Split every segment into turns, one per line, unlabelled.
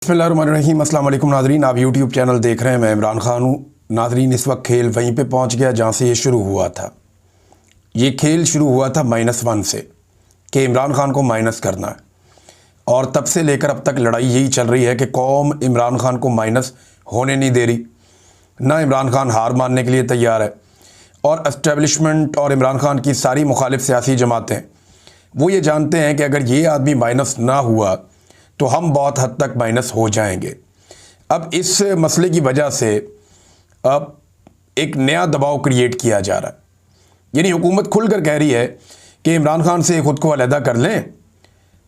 बिस्मिल्लाहिर्रहमानिर्रहीम। अस्सलाम वालेकुम नाज़रीन, आप यूट्यूब चैनल देख रहे हैं। मैं इमरान खान हूँ। नाज़रीन, इस वक्त खेल वहीं पे पहुँच गया जहाँ से ये शुरू हुआ था। ये खेल शुरू हुआ था -1 से कि इमरान खान को माइनस करना है, और तब से लेकर अब तक लड़ाई यही चल रही है कि कौम इमरान खान को माइनस होने नहीं दे रही। ना इमरान खान हार मानने के लिए तैयार है, और एस्टेब्लिशमेंट और इमरान खान की सारी मुखालिफ सियासी जमातें वो ये जानते हैं कि अगर ये आदमी माइनस ना हुआ तो हम बहुत हद तक माइनस हो जाएंगे। अब इस मसले की वजह से अब एक नया दबाव क्रिएट किया जा रहा है, यानी हुकूमत खुलकर कह रही है कि इमरान खान से ख़ुद को अलहदा कर लें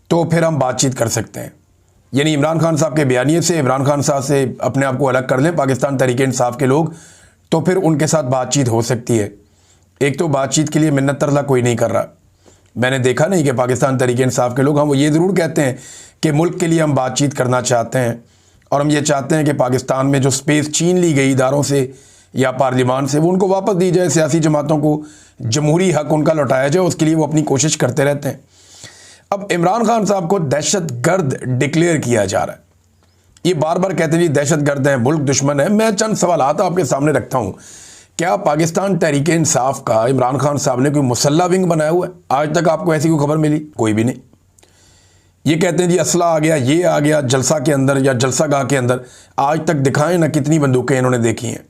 तो फिर हम बातचीत कर सकते हैं। यानी इमरान खान साहब के बयानिए से, इमरान खान साहब से अपने आप को अलग कर लें पाकिस्तान तहरीक-ए-इंसाफ के लोग, तो फिर उनके साथ बातचीत हो सकती है। एक तो बातचीत के लिए मिन्नत तरला कोई नहीं कर रहा। मैंने देखा नहीं कि पाकिस्तान तहरीक-ए-इंसाफ के लोग, हम ये ज़रूर कहते हैं कि मुल्क के लिए हम बातचीत करना चाहते हैं, और हम ये चाहते हैं कि पाकिस्तान में जो स्पेस छीन ली गई इदारों से या पार्लियामान से, वो उनको वापस दी जाए, सियासी जमातों को जमहूरी हक उनका लौटाया जाए। उसके लिए वो अपनी कोशिश करते रहते हैं। अब इमरान खान साहब को दहशत गर्द डिक्लेयर किया जा रहा है। ये बार बार कहते हैं जी दहशत गर्द है, मुल्क दुश्मन है। मैं चंद सवालात आपके सामने रखता हूँ। क्या पाकिस्तान तहरीक-ए-इंसाफ का इमरान खान साहब ने कोई मुसल्ला विंग बनाया हुआ है? आज तक आपको ऐसी कोई खबर मिली? कोई भी नहीं। ये कहते हैं जी असला आ गया, ये आ गया जलसा के अंदर या जलसा गाह के अंदर। आज तक दिखाएं ना कितनी बंदूकें इन्होंने देखी हैं।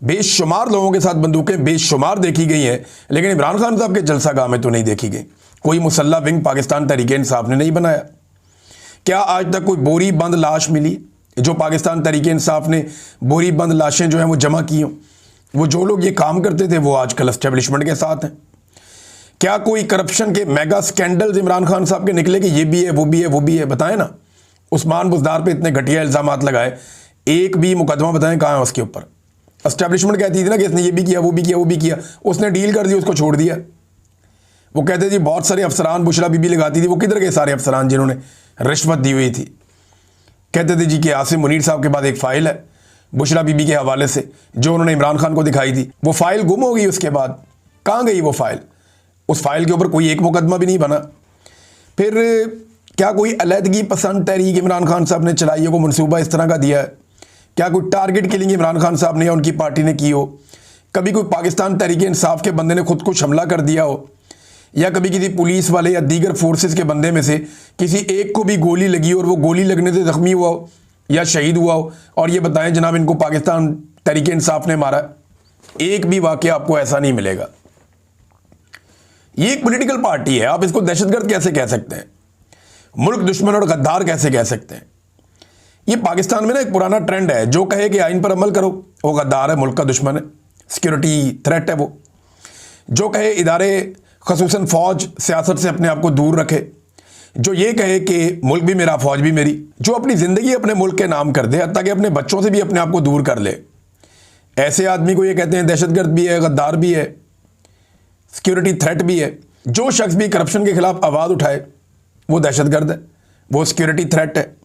बेशुमार लोगों के साथ बंदूकें बेशुमार देखी गई हैं, लेकिन इमरान खान साहब के जलसा गाह में तो नहीं देखी गई। कोई मुसल्ला विंग पाकिस्तान तहरीक-ए-इंसाफ ने नहीं बनाया। क्या आज तक कोई बोरी बंद लाश मिली जो पाकिस्तान तहरीक-ए-इंसाफ ने बोरी बंद लाशें जो हैं वो जमा की हों? वो जो लोग ये काम करते थे वो आजकल एस्टेब्लिशमेंट के साथ हैं। क्या कोई करप्शन के मेगा स्कैंडल्स इमरान खान साहब के निकले कि ये भी है, वो भी है, वो भी है? बताएं ना। उस्मान बुज़दार पे इतने घटिया इल्ज़ामात लगाए, एक भी मुकदमा बताएं कहाँ है उसके ऊपर? एस्टेब्लिशमेंट कहती थी ना कि इसने ये भी किया, वो भी किया, वो भी किया। उसने डील कर दी, उसको छोड़ दिया। वो कहते थे बहुत सारे अफसरान, बुशरा बीबी लगाती थी, वो किधर गए सारे अफसरान जिन्होंने रिश्वत दी हुई थी? कहते थे जी कि आसिम मुनीर साहब के पास एक फ़ाइल है बुशरा बीबी के हवाले से जो उन्होंने इमरान खान को दिखाई थी। वो फ़ाइल गुम हो गई। उसके बाद कहाँ गई वो फ़ाइल? उस फाइल के ऊपर कोई एक मुकदमा भी नहीं बना। फिर क्या कोई अलहदगी पसंद तहरीक इमरान खान साहब ने चलाई है? को मनसूबा इस तरह का दिया है? क्या कोई टारगेट किलिंग इमरान खान साहब ने या उनकी पार्टी ने की हो? कभी कोई पाकिस्तान तहरीक-ए-इंसाफ के बंदे ने खुद कुछ हमला कर दिया हो, या कभी किसी पुलिस वाले या दीगर फोर्सेस के बंदे में से किसी एक को भी गोली लगी और वो गोली लगने से ज़ख्मी हुआ हो या शहीद हुआ हो, और ये बताएं जनाब इनको पाकिस्तान तहरीक-ए-इंसाफ ने मारा? एक भी वाक़या आपको ऐसा नहीं मिलेगा। ये एक पॉलिटिकल पार्टी है, आप इसको दहशतगर्द कैसे कह सकते हैं? मुल्क दुश्मन और गद्दार कैसे कह सकते हैं? ये पाकिस्तान में ना एक पुराना ट्रेंड है, जो कहे कि आइन पर अमल करो वो गद्दार है, मुल्क का दुश्मन है, सिक्योरिटी थ्रेट है वो। जो कहे इदारे खसूसन फ़ौज सियासत से अपने आप को दूर रखे, जो ये कहे कि मुल्क भी मेरा फ़ौज भी मेरी, जो अपनी ज़िंदगी अपने मुल्क के नाम कर दे, ताकि अपने बच्चों से भी अपने आप को दूर कर ले, ऐसे आदमी को ये कहते हैं दहशतगर्द भी है, गद्दार भी है, सिक्योरिटी थ्रेट भी है। जो शख्स भी करप्शन के खिलाफ आवाज़ उठाए वो दहशतगर्द है, वो सिक्योरिटी थ्रेट है।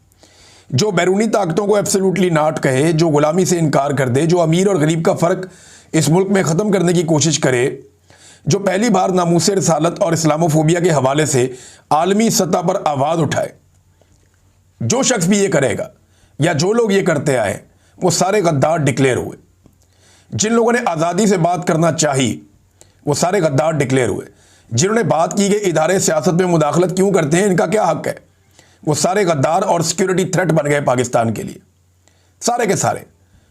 जो बैरूनी ताकतों को एब्सोल्युटली नॉट कहे, जो गुलामी से इनकार कर दे, जो अमीर और गरीब का फ़र्क इस मुल्क में ख़त्म करने की कोशिश करे, जो पहली बार नामूसे रिसालत और इस्लामोफोबिया के हवाले से आलमी सतह पर आवाज़ उठाए, जो शख्स भी ये करेगा या जो लोग ये करते आए वो सारे गद्दार डिक्लेयर हुए। जिन लोगों ने आज़ादी से बात करना चाहिए वो सारे गद्दार डिक्लेयर हुए। जिन्होंने बात की कि इदारे सियासत में मुदाखलत क्यों करते हैं, इनका क्या हक है, वो सारे गद्दार और सिक्योरिटी थ्रेट बन गए पाकिस्तान के लिए। सारे के सारे,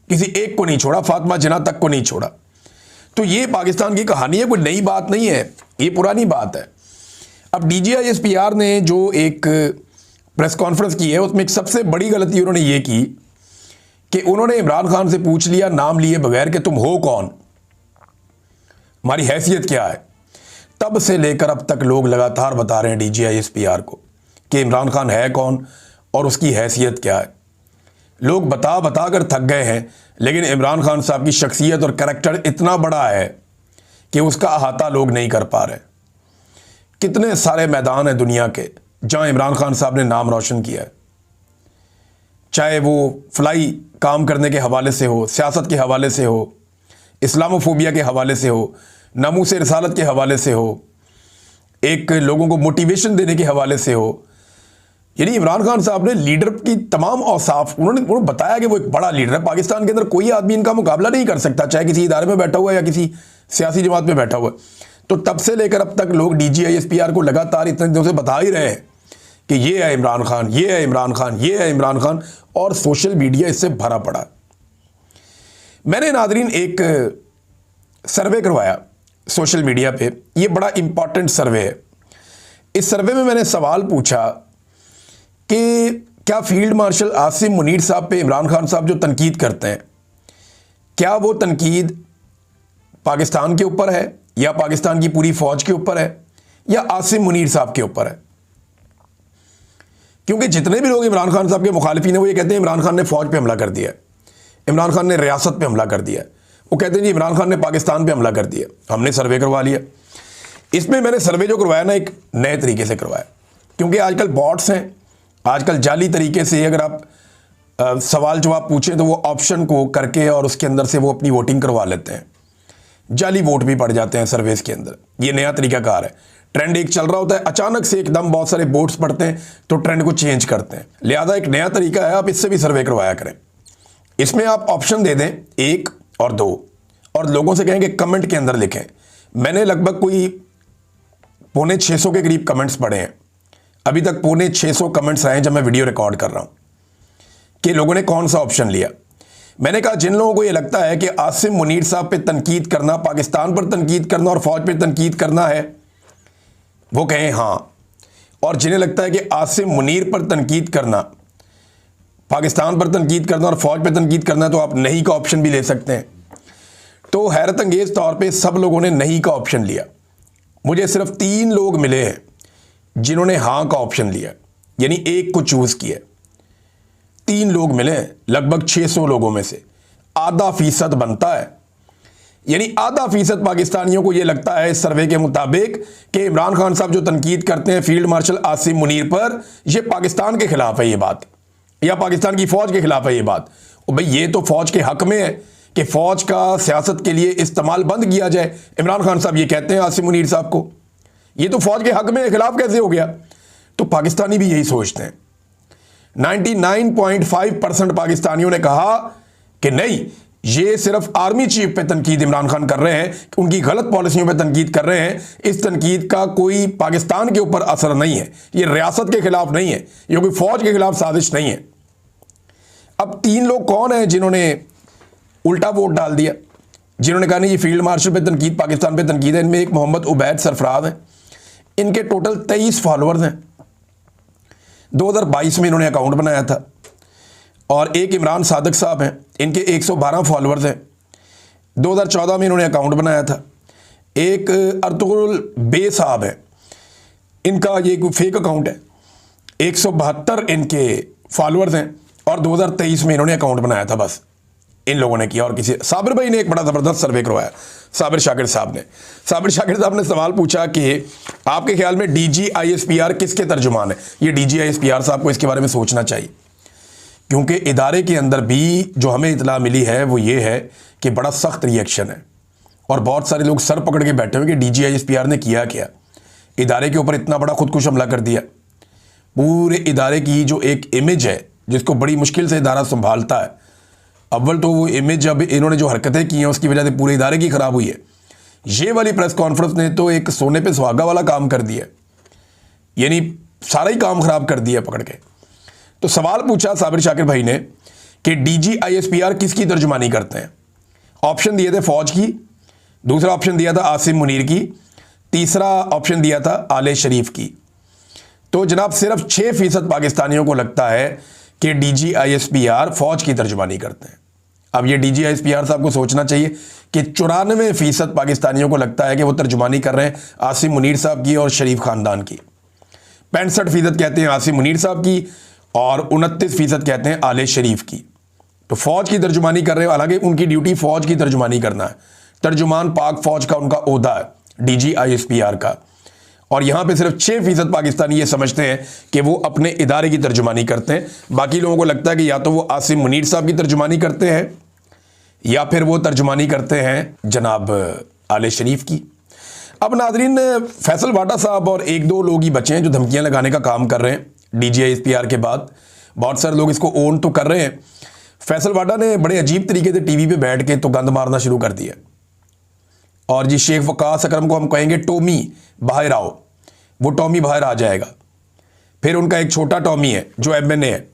किसी एक को नहीं छोड़ा, फातिमा जिन्ना तक को नहीं छोड़ा। तो ये पाकिस्तान की कहानी है, कोई नई बात नहीं है, ये पुरानी बात है। अब DGISPR ने जो एक प्रेस कॉन्फ्रेंस की है उसमें एक सबसे बड़ी गलती उन्होंने ये की कि उन्होंने इमरान खान से पूछ लिया नाम लिए बगैर कि तुम हो कौन, हमारी हैसियत क्या है। तब से लेकर अब तक लोग लगातार बता रहे हैं DGISPR को कि इमरान खान है कौन और उसकी हैसियत क्या है। लोग बता बता कर थक गए हैं, लेकिन इमरान खान साहब की शख्सियत और करैक्टर इतना बड़ा है कि उसका अहाता लोग नहीं कर पा रहे। कितने सारे मैदान हैं दुनिया के जहां इमरान खान साहब ने नाम रोशन किया है, चाहे वो फ्लाई काम करने के हवाले से हो, सियासत के हवाले से हो, इस्लामोफोबिया के हवाले से हो, नामूसे रिसालत के हवाले से हो, एक लोगों को मोटिवेशन देने के हवाले से हो, यानी इमरान खान साहब ने लीडर की तमाम औसाफ उन्होंने बताया कि वो एक बड़ा लीडर है, पाकिस्तान के अंदर कोई आदमी इनका मुकाबला नहीं कर सकता, चाहे किसी इदारे में बैठा हुआ है या किसी सियासी जमात में बैठा हुआ है। तो तब से लेकर अब तक लोग DGISPR को लगातार इतने दिनों से बता ही रहे हैं कि ये है इमरान खान, ये है इमरान खान, ये है इमरान खान, और सोशल मीडिया इससे भरा पड़ा। मैंने नादरीन एक सर्वे करवाया सोशल मीडिया पे, ये बड़ा इंपॉर्टेंट सर्वे है। इस सर्वे में मैंने सवाल पूछा कि क्या फील्ड मार्शल आसिम मुनीर साहब पे इमरान खान साहब जो तनकीद करते हैं, क्या वो तनकीद पाकिस्तान के ऊपर है या पाकिस्तान की पूरी फौज के ऊपर है या आसिम मुनीर साहब के ऊपर है? क्योंकि जितने भी लोग इमरान खान साहब के मुखालिफिन हैं वो ये कहते हैं इमरान खान ने फौज पे हमला कर दिया, इमरान खान ने रियासत पे हमला कर दिया। वो कहते हैं जी इमरान खान ने पाकिस्तान पे हमला कर दिया। हमने सर्वे करवा लिया। इसमें मैंने सर्वे जो करवाया ना, एक नए तरीके से करवाया, क्योंकि आजकल बॉट्स हैं, आजकल जाली तरीके से अगर आप सवाल जवाब पूछें तो वो ऑप्शन को करके और उसके अंदर से वो अपनी वोटिंग करवा लेते हैं, जाली वोट भी पड़ जाते हैं सर्वेस के अंदर। ये नया तरीकाकार है। ट्रेंड एक चल रहा होता है, अचानक से एकदम बहुत सारे वोट्स पड़ते हैं तो ट्रेंड को चेंज करते हैं। लिहाजा एक नया तरीका है, आप इससे भी सर्वे करवाया करें। इसमें आप ऑप्शन दे दें 1 और 2 और लोगों से कहें कि कमेंट के अंदर लिखें। मैंने लगभग कोई 650 के करीब कमेंट्स पढ़े हैं, अभी तक 650 कमेंट्स आए हैं जब मैं वीडियो रिकॉर्ड कर रहा हूं कि लोगों ने कौन सा ऑप्शन लिया। मैंने कहा जिन लोगों को यह लगता है कि आसिम मुनीर साहब पे तनकीद करना, पाकिस्तान पर तनकीद करना और फौज पे तनकीद करना है, वो कहें हाँ। और जिन्हें लगता है कि आसिम मुनीर पर तनकीद करना, पाकिस्तान पर तनकीद करना और फौज पर तनकीद करना, तो आप नहीं का ऑप्शन भी ले सकते हैं। तो हैरत अंगेज तौर पे सब लोगों ने नहीं का ऑप्शन लिया। मुझे सिर्फ 3 लोग मिले हैं जिन्होंने हाँ का ऑप्शन लिया, यानी 1 को चूज किया। 3 लोग मिले लगभग 600 लोगों में से, आधा फीसद बनता है। यानी आधा फीसद पाकिस्तानियों को यह लगता है इस सर्वे के मुताबिक कि इमरान खान साहब जो तनकीद करते हैं फील्ड मार्शल आसिम मुनीर पर, यह पाकिस्तान के खिलाफ है ये बात, या पाकिस्तान की फौज के खिलाफ है ये बात। और भाई ये तो फौज के हक में है कि फौज का सियासत के लिए इस्तेमाल बंद किया जाए। इमरान खान साहब ये कहते हैं आसिम मुनीर साहब को, ये तो फौज के हक में खिलाफ कैसे हो गया? तो पाकिस्तानी भी यही सोचते हैं। 99.5% पाकिस्तानियों ने कहा कि नहीं, ये सिर्फ आर्मी चीफ पे तनकीद इमरान खान कर रहे हैं, उनकी गलत पॉलिसियों पे तनकीद कर रहे हैं। इस तनकीद का कोई पाकिस्तान के ऊपर असर नहीं है, ये रियासत के खिलाफ नहीं है, ये कोई फौज के खिलाफ साजिश नहीं है। अब 3 लोग कौन हैं जिन्होंने उल्टा वोट डाल दिया, जिन्होंने कहा नहीं ये फील्ड मार्शल पे तनकीद, पाकिस्तान पे तनकीद है? इनमें एक मोहम्मद उबैद सरफराज हैं, इनके टोटल 23 फॉलोअर्स हैं। 2022 में इन्होंने अकाउंट बनाया था। और एक इमरान सादिक साहब हैं, इनके 112 फॉलोअर्स हैं। 2014 में इन्होंने अकाउंट बनाया था। एक अर्तुगरुल बे साहब हैं, इनका ये कोई फेक अकाउंट है, 172 इनके फॉलोअर्स हैं। और 2023 में इन्होंने अकाउंट बनाया था, बस इन लोगों ने किया। और किसी साबिर भाई ने एक बड़ा ज़बरदस्त सर्वे करवाया, साबिर शाकिर साहब ने सवाल पूछा कि आपके ख्याल में DGISPR किसके तर्जुमान है? ये DGISPR साहब को इसके बारे में सोचना चाहिए, क्योंकि इदारे के अंदर भी जो हमें इतला मिली है वो ये है कि बड़ा सख्त रिएक्शन है और बहुत सारे लोग सर पकड़ के बैठे हुए कि DGISPR ने किया क्या, इदारे के ऊपर इतना बड़ा खुदकुश हमला कर दिया। पूरे इदारे की जो एक इमेज है जिसको बड़ी मुश्किल से इदारा संभालता है, अव्वल तो वो इमेज अब इन्होंने जो हरकतें की हैं उसकी वजह से पूरे इदारे की खराब हुई है। ये वाली प्रेस कॉन्फ्रेंस ने तो एक सोने पे सुहागा वाला काम कर दिया, यानी सारा ही काम खराब कर दिया पकड़ के। तो सवाल पूछा साबिर शाकिर भाई ने कि DGISPR किसकी तर्जुमानी करते हैं? ऑप्शन दिए थे फौज की, दूसरा ऑप्शन दिया था आसिम मुनीर की, तीसरा ऑप्शन दिया था आले शरीफ की। तो जनाब सिर्फ 6% पाकिस्तानियों को लगता है कि DGISPR फौज की तर्जुमानी करते हैं। अब ये DGISPR साहब को सोचना चाहिए कि 94% पाकिस्तानियों को लगता है कि वो तर्जुमानी कर रहे हैं आसिम मुनीर साहब की और शरीफ खानदान की। 65% कहते हैं आसिम मुनीर साहब की और 29% कहते हैं आले शरीफ की। तो फौज की तर्जुमानी कर रहे हो, हालांकि उनकी ड्यूटी फौज की तर्जुमानी करना है। तर्जुमान पाक फौज का उनका ओहदा है DGISPR का। और यहां पे सिर्फ 6% पाकिस्तानी ये समझते हैं कि वो अपने इदारे की तर्जुमानी करते हैं। बाकी लोगों को लगता है कि या तो वो आसिम मुनीर साहब की तर्जुमानी करते हैं या फिर वो तर्जुमानी करते हैं जनाब आले शरीफ की। अब नाजरीन, फैसल वाडा साहब और 1-2 लोग ही बचे हैं जो धमकियां लगाने का काम कर रहे हैं DGI-SPR के बाद बहुत सारे लोग इसको ओन तो कर रहे हैं। फैसल वाडा ने बड़े अजीब तरीके से टीवी पे बैठ के तो गंद मारना शुरू कर दिया। और जी शेख वकास अकरम को हम कहेंगे टॉमी बाहर आओ, वो टॉमी बाहर आ जाएगा। फिर उनका एक छोटा टॉमी है जो MNA है,